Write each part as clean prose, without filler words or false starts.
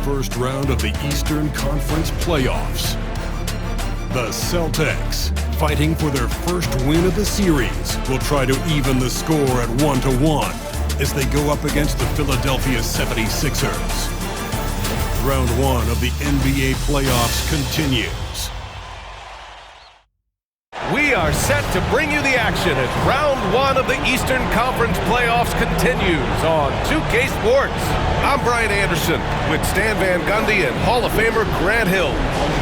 first round of the Eastern Conference playoffs. The Celtics, fighting for their first win of the series, will try to even the score at 1-1 as they go up against the Philadelphia 76ers. Round one of the NBA playoffs continues. We are set to bring you the action as round one of the Eastern Conference playoffs continues on 2K Sports. I'm Brian Anderson with Stan Van Gundy and Hall of Famer Grant Hill.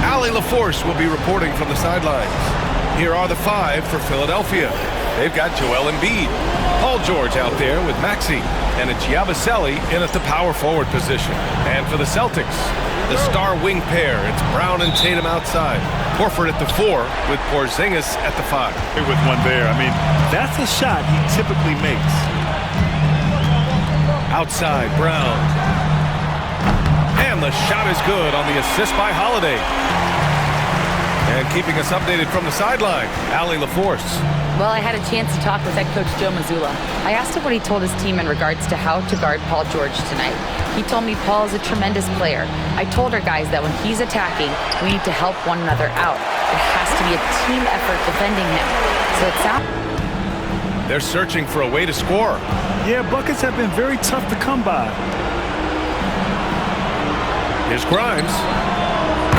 Allie LaForce will be reporting from the sidelines. Here are the five for Philadelphia. They've got Joel Embiid, Paul George out there with Maxey, and it's Yabusele in at the power forward position. And for the Celtics, the star wing pair, it's Brown and Tatum outside. Horford at the 4 with Porzingis at the 5. With one there, I mean, that's a shot he typically makes. Outside, Brown. And the shot is good on the assist by Holiday. And keeping us updated from the sideline, Allie LaForce. Well, I had a chance to talk with head coach Joe Mazzulla. I asked him what he told his team in regards to how to guard Paul George tonight. He told me Paul is a tremendous player. I told our guys that when he's attacking, we need to help one another out. It has to be a team effort defending him. So it sounds... They're searching for a way to score. Yeah, buckets have been very tough to come by. Here's Grimes.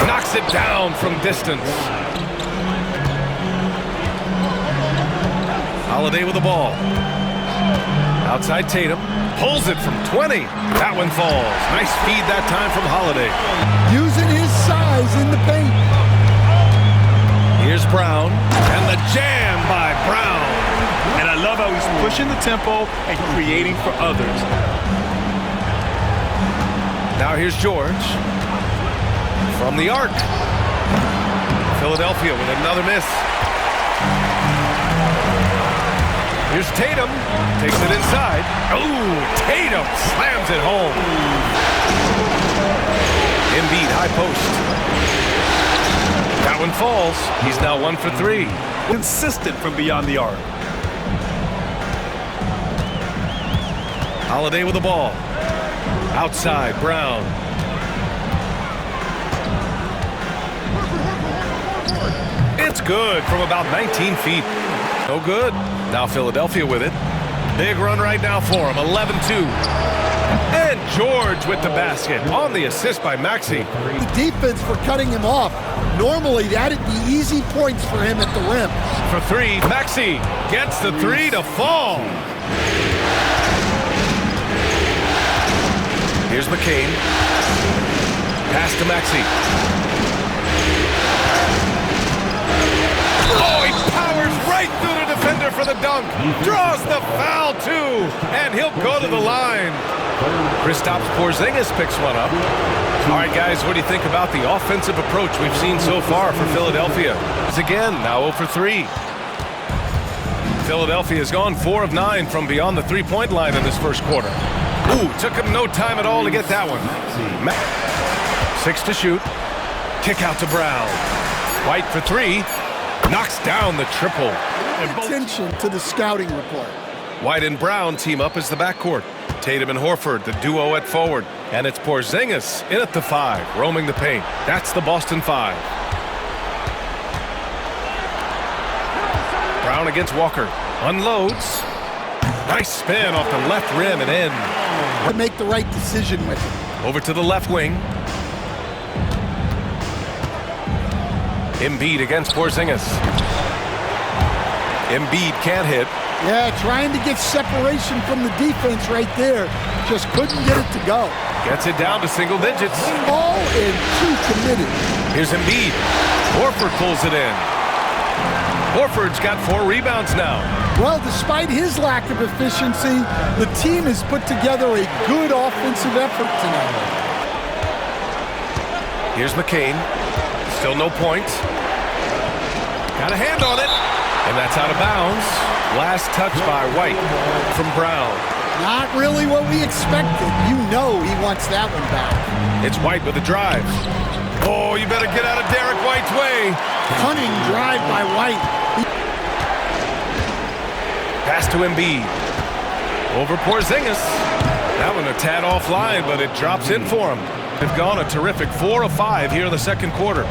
Knocks it down from distance. Holiday with the ball. Outside Tatum. Pulls it from 20. That one falls. Nice feed that time from Holiday. Using his size in the paint. Here's Brown. And the jam by Brown. And I love how he's pushing the tempo and creating for others. Now here's George. From the arc. Philadelphia with another miss. Here's Tatum. Takes it inside. Oh, Tatum slams it home. Embiid, high post. That one falls. He's now 1 for 3. Consistent from beyond the arc. Holiday with the ball. Outside, Brown. It's good from about 19 feet. No good. Now Philadelphia with it. Big run right now for him. 11-2. And George with the basket on the assist by Maxey. The defense for cutting him off. Normally, that'd be easy points for him at the rim. For 3, Maxey gets the 3 to fall. Here's McCain. Pass to Maxey. Oh, he powers right through the defender for the dunk. Draws the foul, too. And he'll go to the line. Kristaps Porzingis picks one up. All right, guys, what do you think about the offensive approach we've seen so far for Philadelphia? It's again now 0 for 3. Philadelphia has gone 4 of 9 from beyond the three-point line in this first quarter. Ooh, took him no time at all to get that one. 6 to shoot. Kick out to Brown. White for 3. Knocks down the triple. Attention to the scouting report. White and Brown team up as the backcourt. Tatum and Horford, the duo at forward. And it's Porzingis in at the 5, roaming the paint. That's the Boston 5. Brown against Walker. Unloads. Nice spin off the left rim and in. To make the right decision with it. Over to the left wing. Embiid against Porzingis. Embiid can't hit. Yeah, trying to get separation from the defense right there. Just couldn't get it to go. Gets it down to single digits. Ball and 2 committed. Here's Embiid. Horford pulls it in. Horford's got 4 rebounds now. Well, despite his lack of efficiency, the team has put together a good offensive effort tonight. Here's McCain. Still no points. Got a hand on it. And that's out of bounds. Last touch by White from Brown. Not really what we expected. You know he wants that one back. It's White with a drive. Oh, you better get out of Derek White's way. Cunning drive by White. Pass to Embiid. Over Porzingis. That one a tad offline, but it drops in for him. They've gone a terrific 4 of 5 here in the second quarter.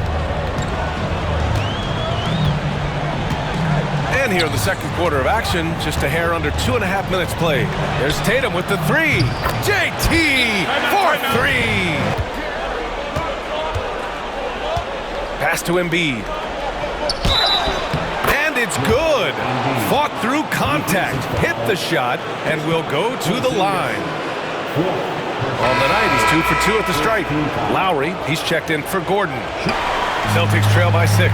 And here in the second quarter of action, just a hair under 2.5 minutes played. There's Tatum with the 3. JT for 3. Pass to Embiid. And it's good. Fought through contact, hit the shot, and will go to the line. On the night, he's 2 for 2 at the stripe. Lowry, he's checked in for Gordon. Celtics trail by 6.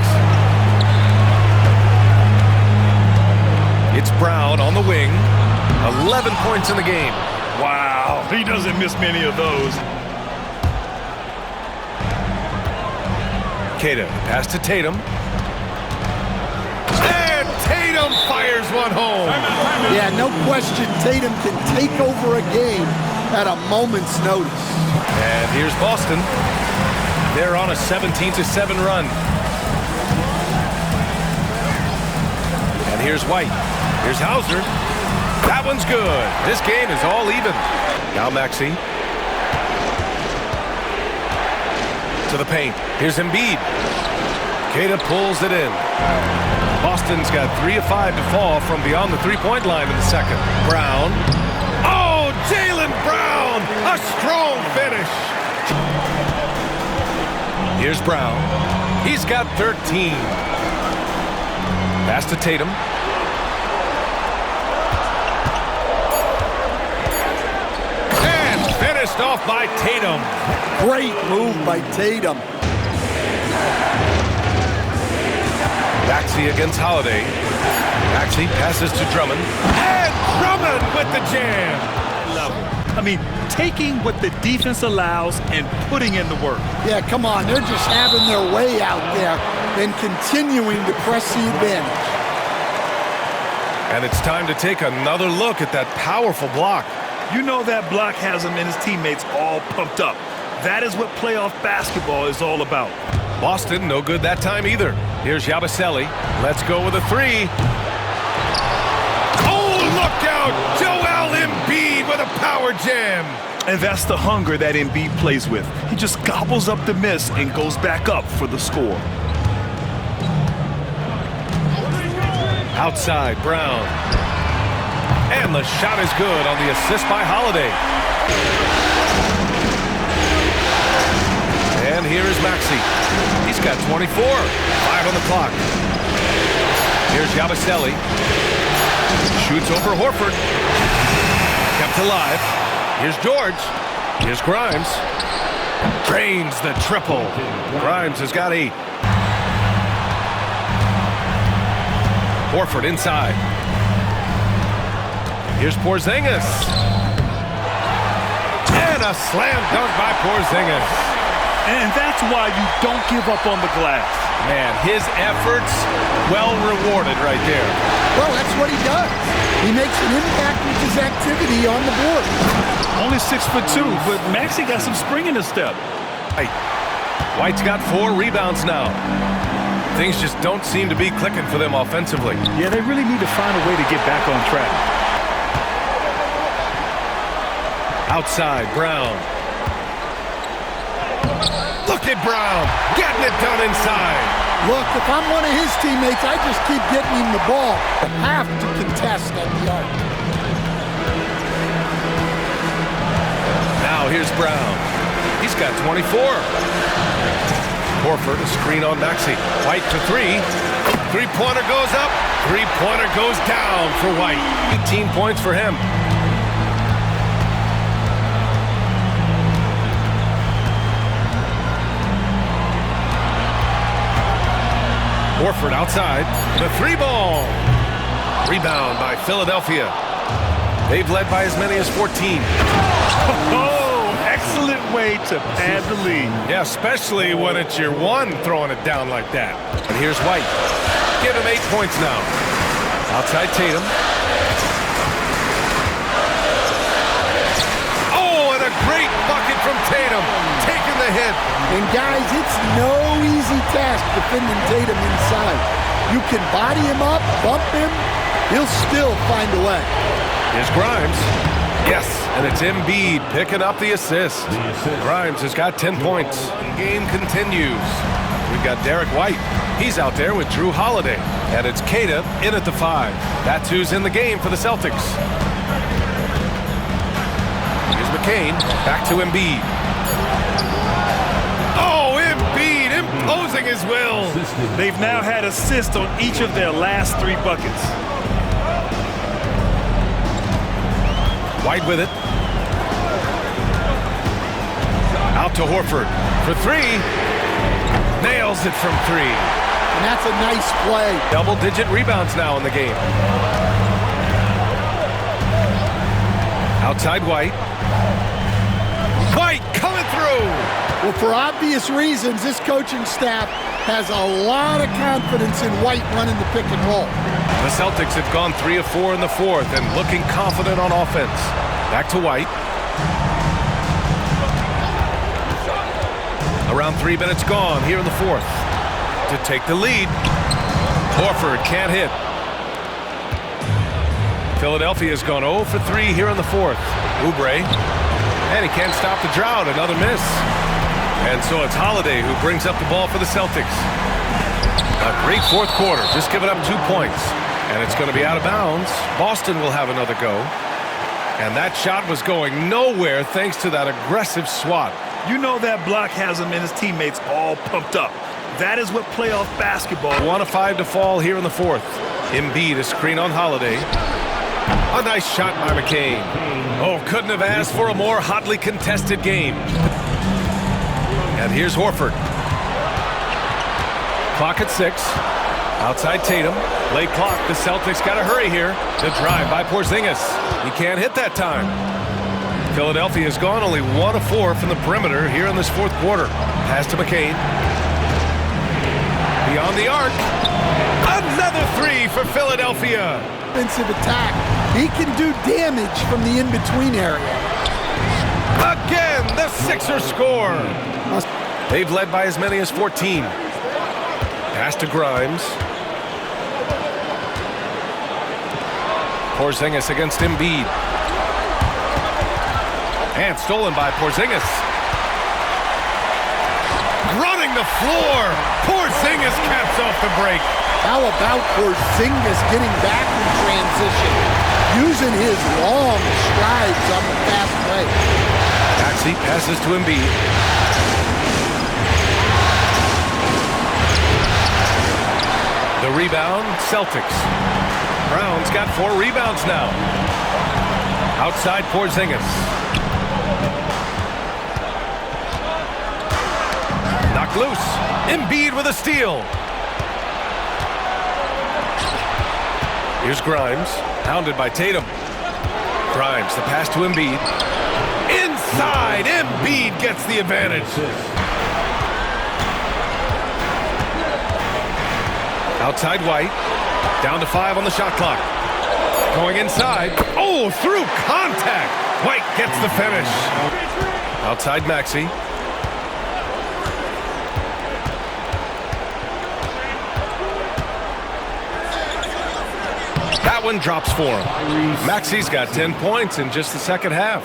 It's Brown on the wing. 11 points in the game. Wow, he doesn't miss many of those. Queta, pass to Tatum. And Tatum fires one home. Yeah, no question, Tatum can take over a game at a moment's notice. And here's Boston. They're on a 17-7 run. And here's White. Here's Hauser. That one's good. This game is all even. Now Maxey. To the paint. Here's Embiid. Queta pulls it in. Boston's got 3 of 5 to fall from beyond the three-point line in the second. Brown. Oh, Jaylen Brown! A strong finish. Here's Brown. He's got 13. Pass to Tatum. And finished off by Tatum. Great move by Tatum. Maxey against Holiday. Maxey passes to Drummond. And Drummond with the jam. I mean, taking what the defense allows and putting in the work. Yeah, come on. They're just having their way out there and continuing to press the advantage. And it's time to take another look at that powerful block. You know that block has him and his teammates all pumped up. That is what playoff basketball is all about. Boston, no good that time either. Here's Yabusele. Let's go with a 3. Oh, look out! Joel Embiid with a power jam. And that's the hunger that Embiid plays with. He just gobbles up the miss and goes back up for the score. Outside, Brown. And the shot is good on the assist by Holiday. And here is Maxey. He's got 24. 5 on the clock. Here's Yabusele. Shoots over Horford. Kept alive. Here's George. Here's Grimes. Drains the triple. Grimes has got 8. Horford inside. Here's Porzingis. And a slam dunk by Porzingis. And that's why you don't give up on the glass. Man, his efforts well rewarded right there. Well, that's what he does. He makes an impact with his activity on the board. Only 6'2", but Maxey got some spring in his step. White's got 4 rebounds now. Things just don't seem to be clicking for them offensively. Yeah, they really need to find a way to get back on track. Outside, Brown. Look at Brown getting it done inside. Look, if I'm one of his teammates, I just keep getting him the ball. I have to contest at the arc. Now here's Brown. He's got 24. Horford, a screen on Maxey. White to 3. Three-pointer goes up. Three-pointer goes down for White. 18 points for him. Horford outside. The 3-ball. Rebound by Philadelphia. They've led by as many as 14. Oh, excellent way to pad the lead. Yeah, especially when it's your one throwing it down like that. And here's White. Give him 8 points now. Outside Tatum. Oh, and a great bucket from Tatum. Taking the hit. And guys, it's no easy task defending Tatum inside. You can body him up, bump him, he'll still find a way. Here's Grimes. Yes, and it's Embiid picking up the assist. Grimes has got 10 points. Game continues. We've got Derek White. He's out there with Drew Holiday. And it's Keita in at the 5. That's who's in the game for the Celtics. Here's McCain. Back to Embiid. Oh, Embiid imposing his will. They've now had assists on each of their last 3 buckets. White with it. Out to Horford for 3. Nails it from 3. And that's a nice play. Double-digit rebounds now in the game. Outside White. White coming through. Well, for obvious reasons, this coaching staff has a lot of confidence in White running the pick and roll. The Celtics have gone 3 of 4 in the 4th and looking confident on offense. Back to White. Around 3 minutes gone here in the 4th. To take the lead. Horford can't hit. Philadelphia's gone 0 for 3 here in the 4th. Oubre. And he can't stop the drought. Another miss. And so it's Holiday who brings up the ball for the Celtics. A great 4th quarter. Just giving up 2 points. And it's going to be out of bounds. Boston will have another go. And that shot was going nowhere thanks to that aggressive swat. You know that block has him and his teammates all pumped up. That is what playoff basketball. 1 of 5 to fall here in the 4th. Embiid a screen on Holiday. A nice shot by McCain. Oh, couldn't have asked for a more hotly contested game. And here's Horford. Clock at 6. Outside Tatum. Late clock. The Celtics got to hurry here. The drive by Porzingis. He can't hit that time. Philadelphia's gone only 1 of 4 from the perimeter here in this 4th quarter. Pass to McCain. Beyond the arc. Another 3 for Philadelphia. Offensive attack. He can do damage from the in-between area. Again, the Sixers score. They've led by as many as 14. Pass to Grimes. Porzingis against Embiid. And stolen by Porzingis. Running the floor. Porzingis caps off the break. How about Porzingis getting back in transition, using his long strides on the fast break? Maxey passes to Embiid. The rebound, Celtics. Brown's got 4 rebounds now. Outside Porzingis. Knocked loose. Embiid with a steal. Here's Grimes, hounded by Tatum. Grimes, the pass to Embiid. Inside, Embiid gets the advantage. Outside White, down to 5 on the shot clock. Going inside, oh, through contact. White gets the finish. Outside Maxey. That one drops for him. Maxey's got 10 points in just the second half.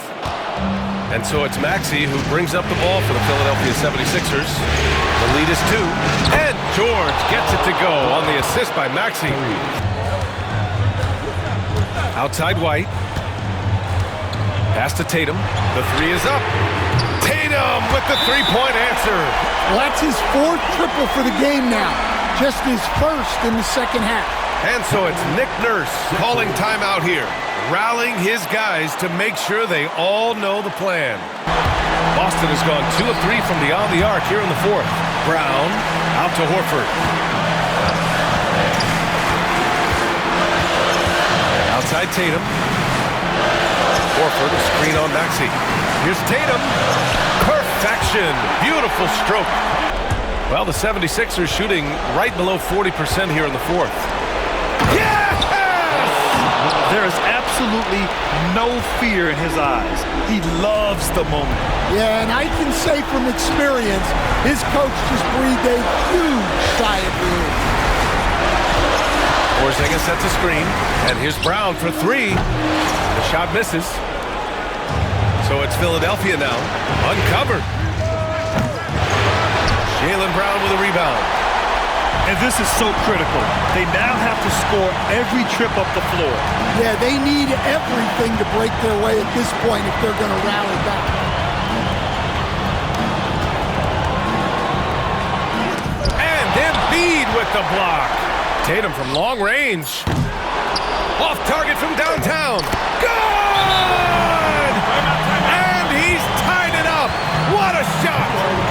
And so it's Maxey who brings up the ball for the Philadelphia 76ers. The lead is 2. And George gets it to go on the assist by Maxey. Outside White. Pass to Tatum. The 3 is up. Tatum with the 3-point answer. Well, that's his 4th triple for the game now. Just his 1st in the second half. And so it's Nick Nurse calling timeout here, rallying his guys to make sure they all know the plan. Boston has gone 2 of 3 from beyond the arc here in the 4th. Brown out to Horford. Outside Tatum. Horford, screen on Maxey. Here's Tatum. Perfection. Beautiful stroke. Well, the 76ers shooting right below 40% here in the 4th. Yes! There is absolutely no fear in his eyes. He loves the moment. Yeah, and I can say from experience, his coach just breathed a huge sigh of relief. Porzingis sets a screen, and here's Brown for 3. The shot misses. So it's Philadelphia now, uncovered. Jaylen Brown with a rebound. And this is so critical. They now have to score every trip up the floor. Yeah, they need everything to break their way at this point if they're going to rally back. And Embiid with the block. Tatum from long range. Off target from downtown. Good! And he's tied it up. What a shot!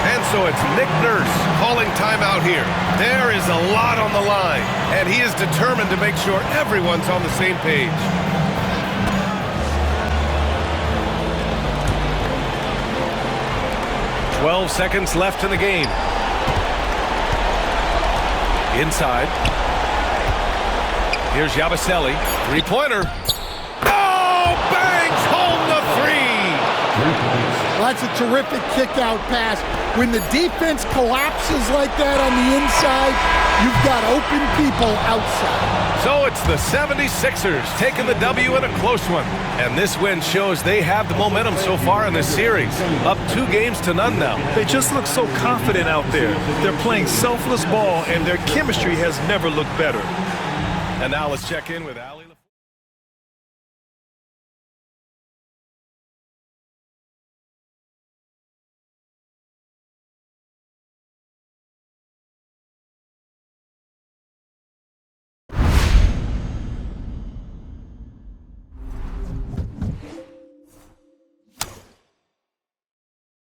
And so it's Nick Nurse calling timeout here. There is a lot on the line, and he is determined to make sure everyone's on the same page. "12 seconds left in the game. Inside. Here's Yabusele. Three-pointer. Oh, bangs home the three! Well, that's a terrific kick-out pass. When the defense collapses like that on the inside, you've got open people outside. So it's the 76ers taking the W in a close one. And this win shows they have the momentum so far in this series. Up 2-0 now. They just look so confident out there. They're playing selfless ball, and their chemistry has never looked better. And now let's check in with Ali.